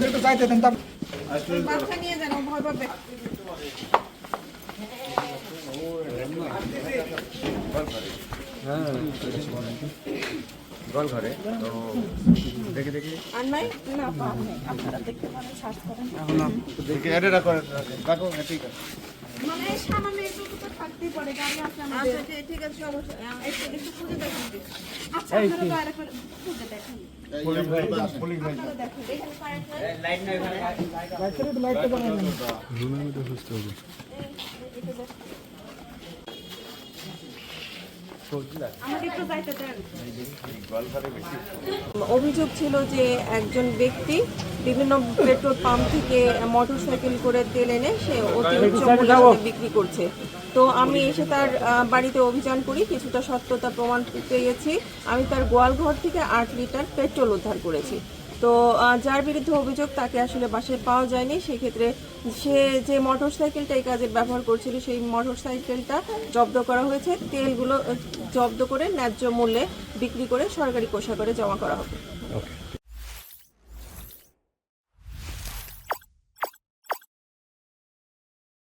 একটু যাইতে দেন। গোয়াল ঘরে তো দেখে দেখি ঠিক আছে মানে সামান্য একটু তো থাকতেই পারে গাড়ি আসলে আমাদের ঠিক আছে সমস্যা একটু খুঁজে দেখুন আচ্ছা আপনারা আরেকবার খুঁজে দেখুন পুলিশ ভাই আপনারা দেখুন এখানে পারেন লাইট না এখানে লাইট তো বানানো রুমের মধ্যে খুঁজতে হবে। অভিযোগ ছিল যে একজন ব্যক্তি বিভিন্ন পেট্রোল পাম্প থেকে মোটরসাইকেল করে তেল এনে সে অতি উচ্চ মূল্যে বিক্রি করছে। তো আমি এসে তার বাড়িতে অভিযান করি, কিছুটা সত্যতা প্রমাণ পেয়েছি। আমি তার গোয়ালঘর থেকে 8 লিটার পেট্রোল উদ্ধার করেছি। তো যার বিরুদ্ধে অভিযোগ তাকে আসলে বাসায় পাওয়া যায়নি। সেক্ষেত্রে সে যে মোটরসাইকেলটা এই কাজে ব্যবহার করছিল সেই মোটরসাইকেলটা জব্দ করা হয়েছে। তেলগুলো জব্দ করে ন্যায্য মূল্যে বিক্রি করে সরকারি কোষাগারে জমা করা হবে।